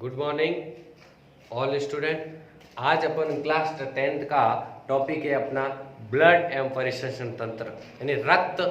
Good morning all student. आज अपन class 10th का topic है अपना ब्लड एवं परिसंचरण तंत्र यानी रक्त,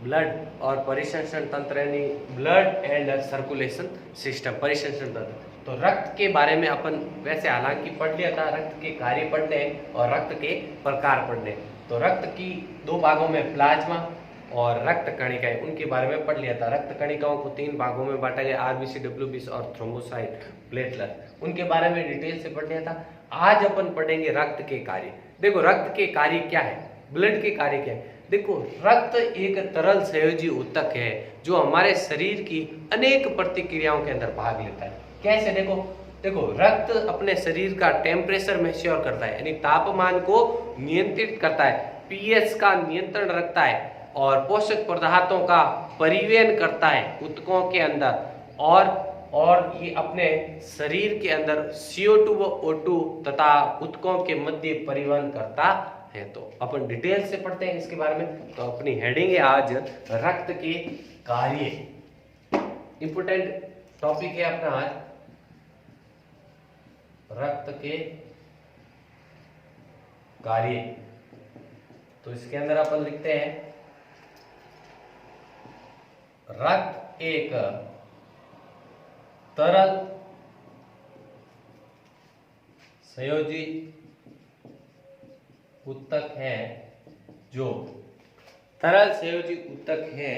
ब्लड और परिसंचरण तंत्र यानी ब्लड एंड सर्कुलेशन सिस्टम, परिसंचरण तंत्र। तो रक्त के बारे में अपन वैसे हालांकि पढ़ लिया था, रक्त के कार्य पढ़ने और रक्त के प्रकार पढ़ने। तो रक्त की दो भागों में प्लाज्मा और रक्त कणिकाएं, उनके बारे में पढ़ लिया था। रक्त कणिकाओं को 3 भागों में बांटा गया, आरबीसी, डब्ल्यूबीसी और थ्रोम्बोसाइट, प्लेटलेट, उनके बारे में डिटेल से पढ़ लिया था। आज अपन पढ़ेंगे रक्त के कार्य। देखो रक्त के कार्य क्या है, ब्लड के कार्य क्या है। देखो रक्त एक तरल संयोजी ऊतक है जो हमारे शरीर की अनेक प्रतिक्रियाओं के अंदर भाग लेता है। कैसे? देखो रक्त अपने शरीर का टेम्परेचर मेच्योर करता है यानी तापमान को नियंत्रित करता है, पीएच का नियंत्रण रखता है और पोषक पदार्थों का परिवहन करता है ऊतकों के अंदर, और ये अपने शरीर के अंदर CO2 व O2 तथा ऊतकों के मध्य परिवहन करता है। तो अपन डिटेल से पढ़ते हैं इसके बारे में। तो अपनी हेडिंग है आज रक्त के कार्य। इंपोर्टेंट टॉपिक है अपना आज रक्त के कार्य। तो इसके अंदर अपन लिखते हैं रक्त एक तरल संयोजी ऊतक है जो तरल संयोजी ऊतक है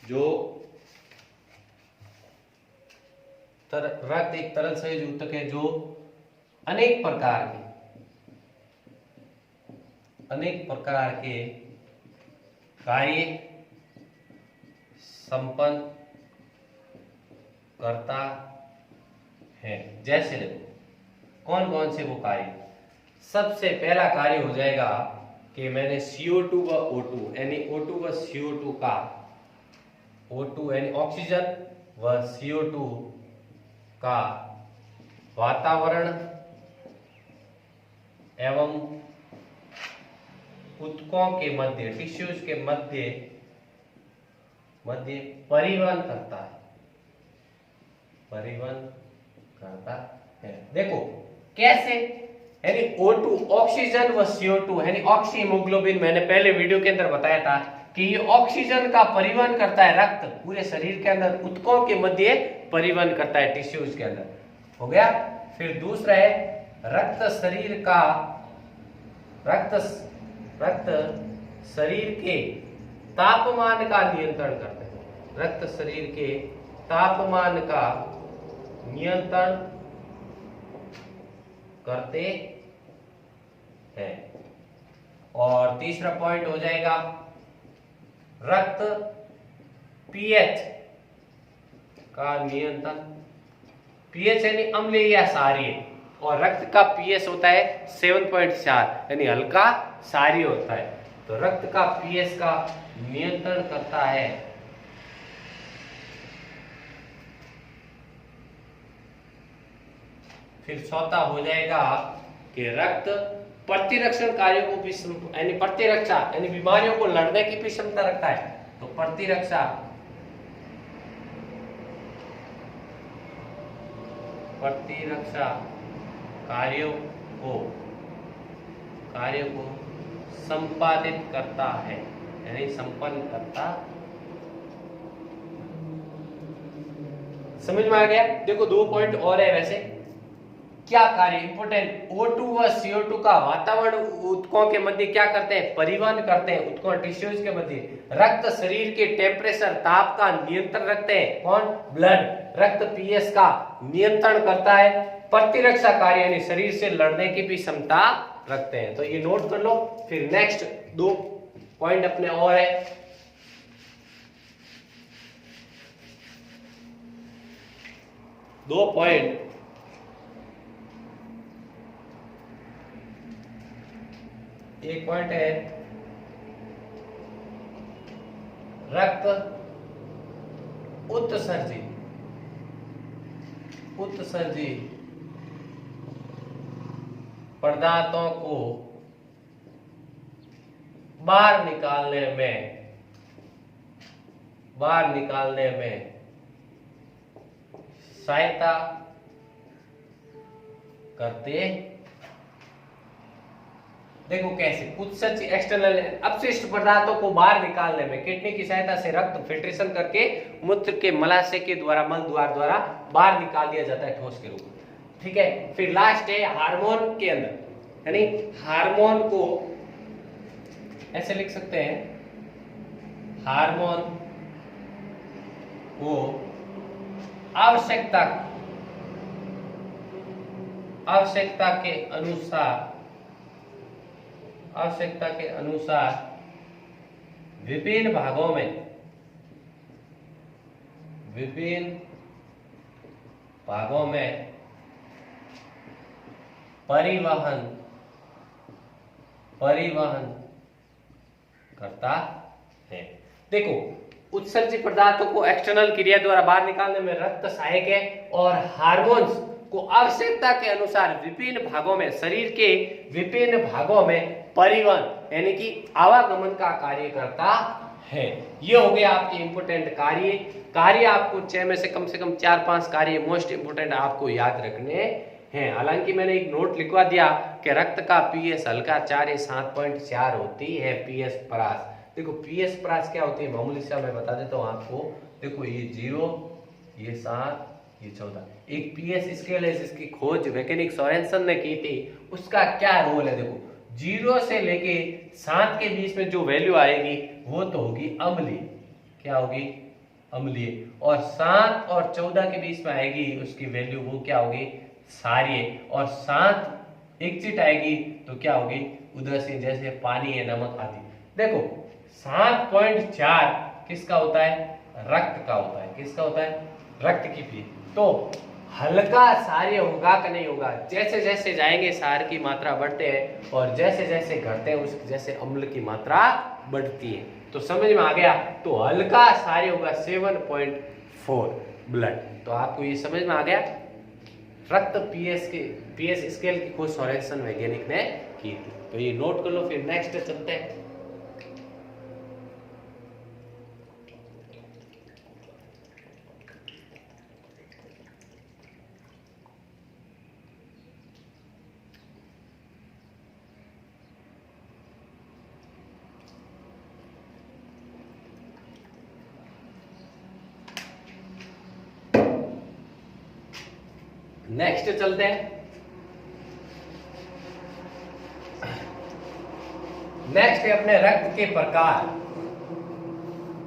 जो रक्त एक तरल संयोजी ऊतक है जो अनेक प्रकार के कार्य संपन्न करता है। जैसे देखो कौन कौन से वो कार्य। सबसे पहला कार्य हो जाएगा कि मैंने CO2 व O2 यानी O2 व CO2 का, O2 यानी ऑक्सीजन व CO2 का वातावरण एवं ऊतकों के मध्य, टिश्यूज के मध्य परिवहन करता है। देखो कैसे, यानी O2 ऑक्सीजन व CO2 यानी ऑक्सी हीमोग्लोबिन, मैंने पहले वीडियो के अंदर बताया था कि ये ऑक्सीजन का परिवहन करता है, रक्त पूरे शरीर के अंदर ऊतकों के मध्य परिवहन करता है टिश्यूज के अंदर, हो गया। फिर दूसरा है रक्त शरीर के तापमान का नियंत्रण करते हैं। रक्त शरीर के तापमान का नियंत्रण करते हैं। और तीसरा पॉइंट हो जाएगा रक्त पीएच का नियंत्रण। पीएच यानी अम्लीय या क्षारीय, और रक्त का पीएच होता है 7.4 यानी हल्का क्षारीय होता है। तो रक्त का पीएच का नियंत्रण करता है। फिर चौथा हो जाएगा कि रक्त प्रतिरक्षण कार्यों को भी यानी प्रतिरक्षा यानी बीमारियों को लड़ने की भी क्षमता रखता है। तो प्रतिरक्षा कार्यों को संपादित करता है यानी संपन्न करता। समझ में आ गया? देखो 2 पॉइंट और है वैसे। क्या कार्य इंपोर्टेंट, O2 व CO2 का वातावरण ऊतकों के मध्य क्या करते हैं? परिवहन करते हैं ऊतकों टिश्यूज के मध्य। रक्त शरीर के टेम्परेचर, ताप का नियंत्रण रखते हैं। कौन? ब्लड। रक्त पीएच का नियंत्रण करता है। प्रतिरक्षा कार्य यानी शरीर से लड़ने की भी क्षमता रखते हैं। तो ये नोट कर लो। फिर नेक्स्ट 2 पॉइंट अपने और है। दो पॉइंट एक पॉइंट है रक्त उत्सर्जी पदार्थों को बाहर निकालने में सहायता करते। देखो कैसे, उत्सर्जित एक्सटर्नल अपशिष्ट पदार्थों को बाहर निकालने में किडनी की सहायता से रक्त फिल्ट्रेशन करके मूत्र के मलाशय के द्वारा, मल द्वारा बाहर निकाल दिया जाता है ठोस के रूप में। ठीक है, फिर लास्ट है हार्मोन के अंदर, यानी हार्मोन को ऐसे लिख सकते हैं, हार्मोन को आवश्यकता के अनुसार विभिन्न भागों में परिवहन करता है। देखो, उत्सर्जित पदार्थों को एक्सटर्नल क्रिया द्वारा बाहर निकालने में रक्त सहायक है, और हार्मोन्स को आवश्यकता के अनुसार विभिन्न भागों में, शरीर के विभिन्न भागों में परिवहन यानी कि आवागमन का कार्य करता है। ये हो गया आपके इंपोर्टेंट कार्य आपको 6 में से कम 4-5 कार्य मोस्ट इंपोर्टेंट आपको याद रखने हैं। हालांकि मैंने एक नोट लिखवा दिया कि रक्त का पीएस हल्का 4 या 7.4 होती है पीएस परास। देखो पीएस परास क्या होती है, मामूली सा मैं बता देता हूँ आपको। देखो ये 0, ये 7, ये 14, एक पीएस स्केल है जिसकी खोज वैज्ञानिक सोरेनसन ने की थी। उसका क्या रोल है, देखो 0 से लेके 7 के बीच में जो वैल्यू आएगी वो तो होगी अम्लीय, क्या होगी, अम्लीय, और 7 और 14 के बीच में आएगी उसकी वैल्यू वो क्या होगी, क्षारीय, और 7 एग्जिट आएगी तो क्या होगी, उदासीन, जैसे पानी है, नमक आदि। देखो 7.4 किसका होता है, रक्त का होता है। किसका होता है, रक्त की पी। तो हल्का क्षारीय होगा कि नहीं होगा, जैसे जैसे जाएंगे क्षार की मात्रा बढ़ते हैं, और जैसे जैसे घटते हैं उस जैसे अम्ल की मात्रा बढ़ती है। तो समझ में आ गया, तो हल्का क्षारीय होगा 7.4 ब्लड। तो आपको ये समझ में आ गया, रक्त पीएस स्केल की खोज सोरेनसन वैज्ञानिक ने की थी। तो ये नोट कर लो, फिर नेक्स्ट चलते हैं। नेक्स्ट चलते हैं। नेक्स्ट है अपने रक्त के प्रकार।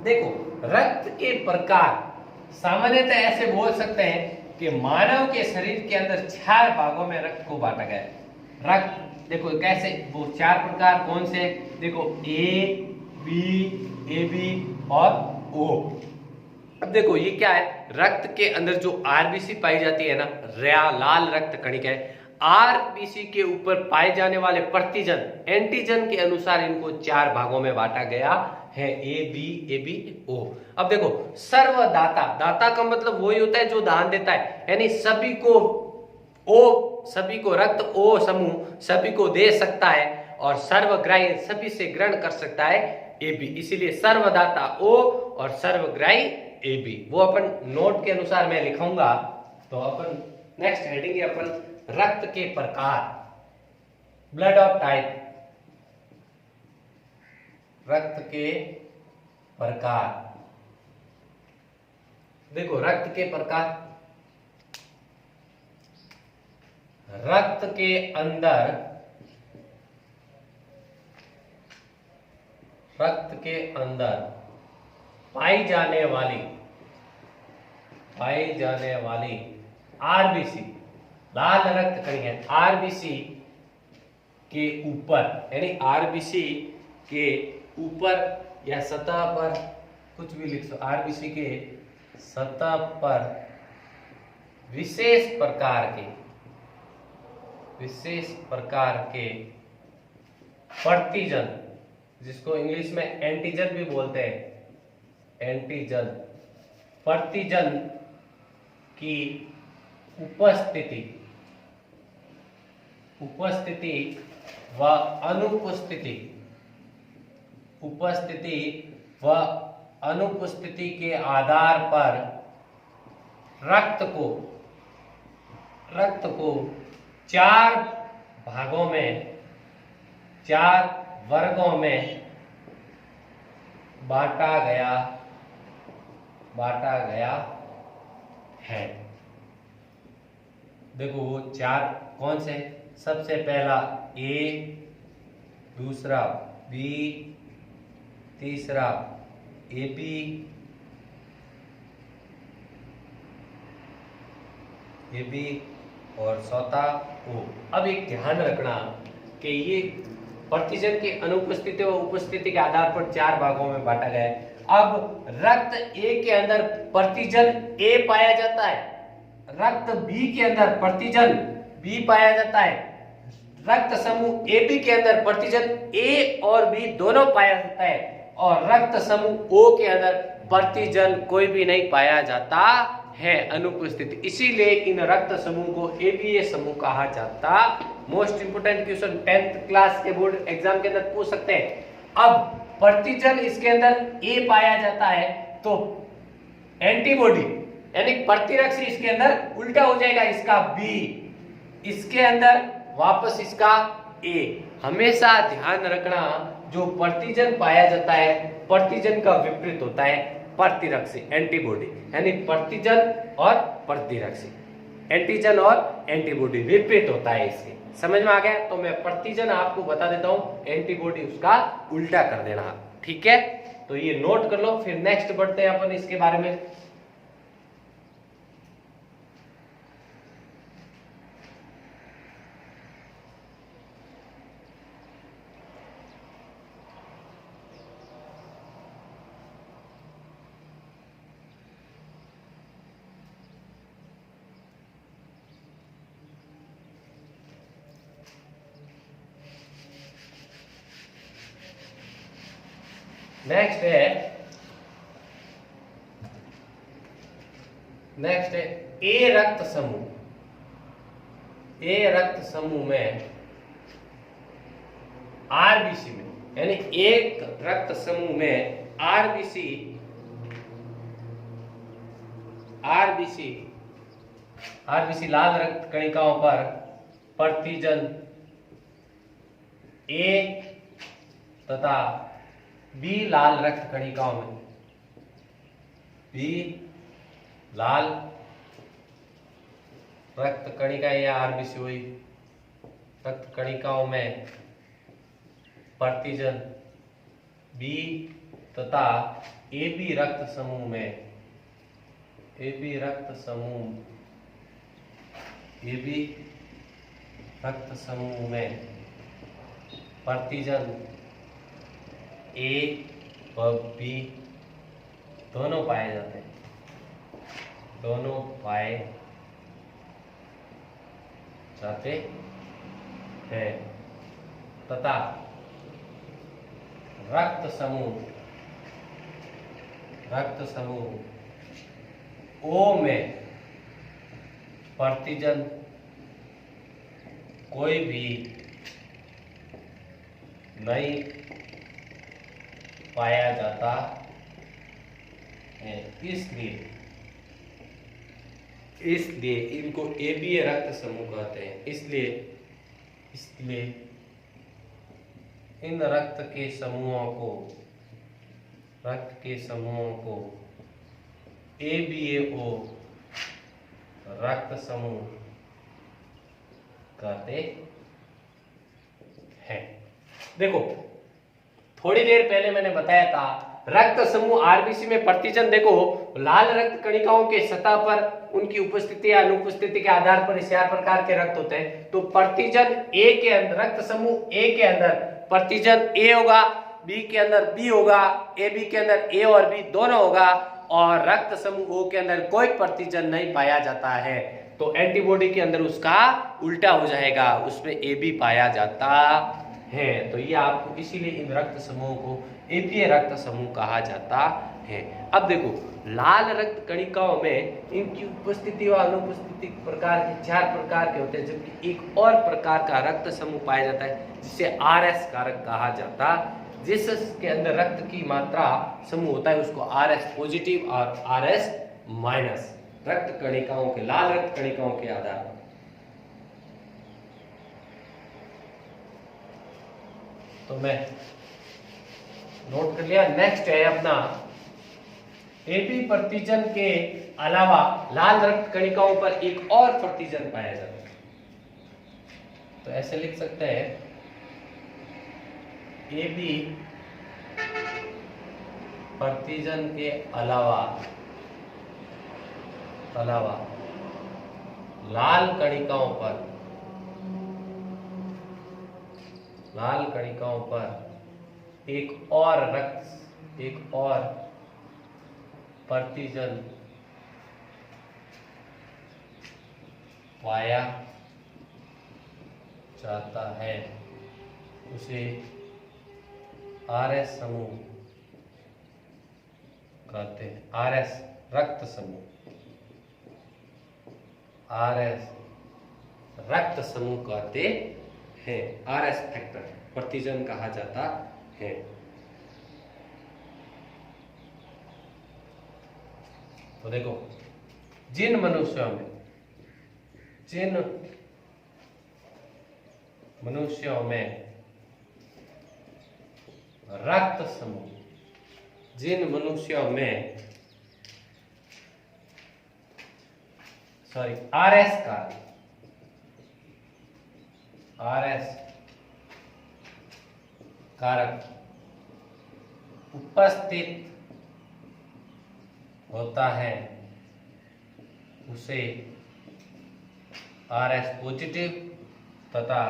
देखो रक्त के प्रकार सामान्यतः ऐसे बोल सकते हैं कि मानव के शरीर के अंदर 4 भागों में रक्त को बांटा गया है। रक्त देखो कैसे, वो 4 प्रकार कौन से, देखो ए बी और ओ। अब देखो ये क्या है, रक्त के अंदर जो आरबीसी पाई जाती है ना, लाल रक्त कणिका है, आरबीसी के ऊपर पाए जाने वाले प्रतिजन एंटीजन के अनुसार इनको 4 भागों में बांटा गया है, ए बी ओ। अब देखो सर्वदाता, दाता का मतलब वही होता है जो दान देता है, यानी सभी को रक्त ओ समूह सभी को दे सकता है, और सर्वग्राही सभी से ग्रहण कर सकता है, ए बी। इसीलिए सर्वदाता ओ और सर्वग्राही ए बी। वो अपन नोट के अनुसार मैं लिखूंगा। तो अपन नेक्स्ट हेडिंग है अपन रक्त के प्रकार, ब्लड ऑफ टाइप, रक्त के प्रकार। देखो रक्त के प्रकार, रक्त के अंदर पाई जाने वाली आरबीसी, लाल रक्त कणिका, आरबीसी के ऊपर, यानी आरबीसी के ऊपर या सतह पर, कुछ भी लिख सकते, आरबीसी के सतह पर विशेष प्रकार के प्रतिजन, जिसको इंग्लिश में एंटीजन भी बोलते हैं, एंटीजन, प्रतिजन की उपस्थिति व अनुपस्थिति के आधार पर रक्त को 4 भागों में, 4 वर्गों में बांटा गया है। देखो वो 4 कौन से, सबसे पहला ए, दूसरा बी, तीसरा ए बी और चौथा ओ। अब एक ध्यान रखना कि ये प्रतिजन की अनुपस्थिति व उपस्थिति के आधार पर 4 भागों में बांटा गया है। अब रक्त ए के अंदर प्रतिजन ए पाया जाता है, रक्त बी के अंदर प्रतिजन बी पाया जाता है, रक्त समूह ए बी के अंदर प्रतिजन ए और बी दोनों पाया जाता है, और रक्त समूह ओ के अंदर प्रतिजन कोई भी नहीं पाया जाता है, अनुपस्थित। इसीलिए इन रक्त समूह को एबीए समूह कहा जाता। Most important question 10th class के बोर्ड एग्जाम के अंदर पूछ सकते हैं। अब प्रतिजन इसके अंदर ए पाया जाता है तो एंटीबॉडी यानी प्रतिरक्षी इसके अंदर उल्टा हो जाएगा, इसका बी, इसके अंदर वापस इसका ए। हमेशा ध्यान रखना जो प्रतिजन पाया जाता है प्रतिजन का विपरीत होता है प्रतिरक्षी, एंटीबॉडी, यानी प्रतिजन और प्रतिरक्षी, एंटीजन और एंटीबॉडी विपरीत होता है इसके। समझ में आ गया? तो मैं प्रतिजन आपको बता देता हूं, एंटीबॉडी उसका उल्टा कर देना, ठीक है? तो ये नोट कर लो, फिर नेक्स्ट बढ़ते हैं अपन इसके बारे में। नेक्स्ट है ए रक्त समूह। ए रक्त समूह में आरबीसी में, यानी एक रक्त समूह में आरबीसी लाल रक्त कणिकाओं पर प्रतिजन ए तथा बी लाल रक्त कणिकाओं में, बी लाल रक्त कणिका या आरबीसी हुई रक्त कणिकाओं में प्रतिजन बी तथा ए बी रक्त समूह में, ए बी रक्त समूह में प्रतिजन ए व बी दोनों पाए जाते हैं, दोनों पाए जाते हैं तथा रक्त समूह ओ में प्रतिजन कोई भी नहीं पाया जाता है। इसलिए इनको एबीए रक्त समूह कहते हैं। इसलिए इन रक्त के समूहों को एबीएओ रक्त समूह कहते हैं। देखो थोड़ी देर पहले मैंने बताया था रक्त समूह आरबीसी में प्रतिजन, देखो लाल रक्त कणिकाओं के सतह पर उनकी उपस्थिति या अनुपस्थिति के आधार पर 4 प्रकार के रक्त होते हैं। तो प्रतिजन ए के अंदर, रक्त समूह ए के अंदर प्रतिजन ए होगा, बी के अंदर बी होगा, ए बी के अंदर ए और बी दोनों होगा, और रक्त समूह ओ के अंदर कोई प्रतिजन नहीं पाया जाता है। तो एंटीबॉडी के अंदर उसका उल्टा हो जाएगा, उसमें ए बी पाया जाता है। तो ये आपको इसीलिए इन रक्त समूह को एबीए रक्त समूह कहा जाता है। अब देखो लाल रक्त कणिकाओं में इनकी उपस्थिति व अनुपस्थिति प्रकार के 4 प्रकार के होते हैं, जबकि एक और प्रकार का रक्त समूह पाया जाता है जिसे आरएस कारक कहा जाता है। जिसके अंदर रक्त की मात्रा समूह होता है उसको आरएस पॉजिटिव और आरएस माइनस रक्त कणिकाओं के, लाल रक्त कणिकाओं के आधार पर। तो मैं नोट कर लिया। नेक्स्ट है अपना एबी प्रतिजन के अलावा लाल रक्त कणिकाओं पर एक और प्रतिजन पाया जाता है। तो ऐसे लिख सकते हैं एबी प्रतिजन के अलावा लाल कणिकाओं पर एक और प्रतिजन पाया जाता है, उसे आरएस समूह कहते हैं। आरएस रक्त समूह, आरएस रक्त समूह कहते हैं। आरएस फैक्टर प्रतिजन कहा जाता है। तो देखो, जिन मनुष्यों में रक्त समूह, आरएस कारक उपस्थित होता है, उसे आरएस पॉजिटिव तथा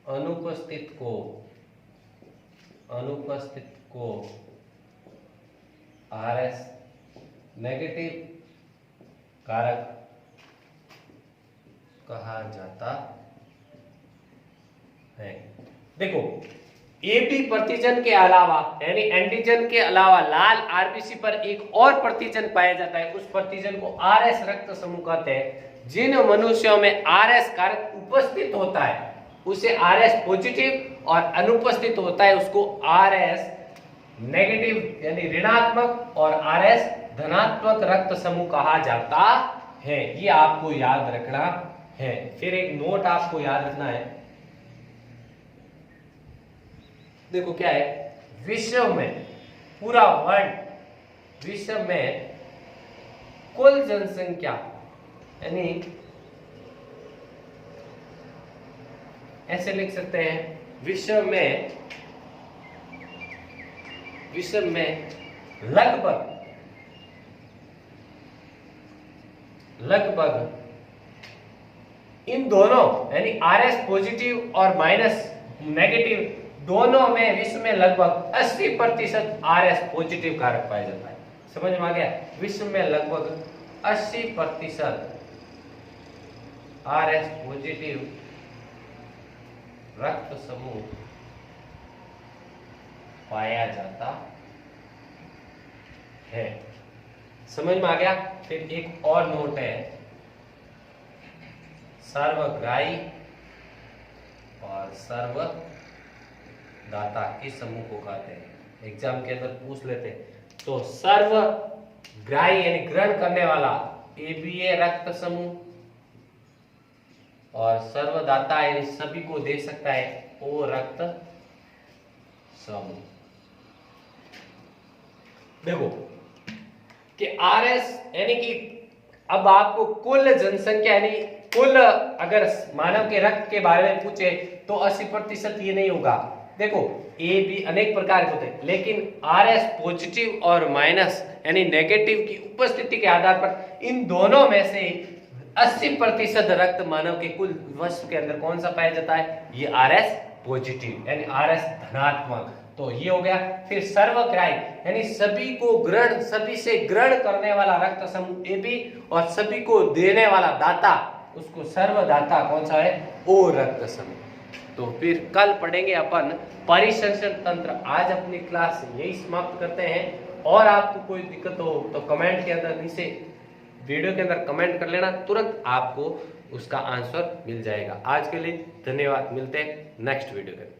अनुपस्थित को आरएस नेगेटिव कारक कहा जाता है। देखो, एबी प्रतिजन के अलावा यानी एंटीजन के अलावा लाल आरबीसी पर एक और प्रतिजन पाया जाता है। उस प्रतिजन को आरएस रक्त समूह कहते हैं। जिन मनुष्यों में आरएस कारक उपस्थित होता है उसे आरएस पॉजिटिव और अनुपस्थित होता है उसको आरएस नेगेटिव यानी ऋणात्मक और आरएस धनात्मक रक्त समूह कहा जाता है। ये आपको याद रखना है। फिर एक नोट आपको याद रखना है। देखो क्या है, विश्व में पूरा वर्ल्ड, विश्व में कुल जनसंख्या यानी ऐसे लिख सकते हैं, विश्व में लगभग इन दोनों यानी आरएस पॉजिटिव और माइनस नेगेटिव दोनों में विश्व में लगभग 80% आरएस पॉजिटिव कारक पाया जाता है। समझ में आ गया? विश्व में लगभग 80% आरएस पॉजिटिव रक्त समूह पाया जाता है। समझ में आ गया? फिर एक और नोट है, सर्वग्राही और सर्वदाता किस समूह को कहते हैं? एग्जाम के अंदर पूछ लेते हैं। तो सर्वग्राही यानी ग्रहण करने वाला एबीए रक्त समूह और सर्वदाता यानी सभी को दे सकता है ओ रक्त समूह। देखो कि आरएस यानी कि अब आपको कुल जनसंख्या यानी कुल अगर मानव के रक्त के बारे में पूछे तो 80% ये नहीं होगा। देखो ए बी अनेक प्रकार के होते हैं, लेकिन आरएस पॉजिटिव और माइनस यानी नेगेटिव की उपस्थिति के आधार पर इन दोनों में से 80% रक्त मानव के कुल वस्तु के अंदर कौन सा पाया जाता है? ये आरएस पॉजिटिव यानी आरएस धनात्मक। तो ये हो गया। फिर सर्वग्राही यानी सभी को ग्रहण, सभी से ग्रहण करने वाला रक्त समूह एबी और सभी को देने वाला दाता उसको सर्वदाता कौन सा है? ओ रक्त समूह। तो फिर कल पढ़ेंगे अपन परिसंचरण तंत्र। आज अपनी क्लास यही समाप्त करते हैं। और आपको कोई दिक्कत हो तो कमेंट के अंदर नीचे वीडियो के अंदर कमेंट कर लेना, तुरंत आपको उसका आंसर मिल जाएगा। आज के लिए धन्यवाद, मिलते हैं नेक्स्ट वीडियो में।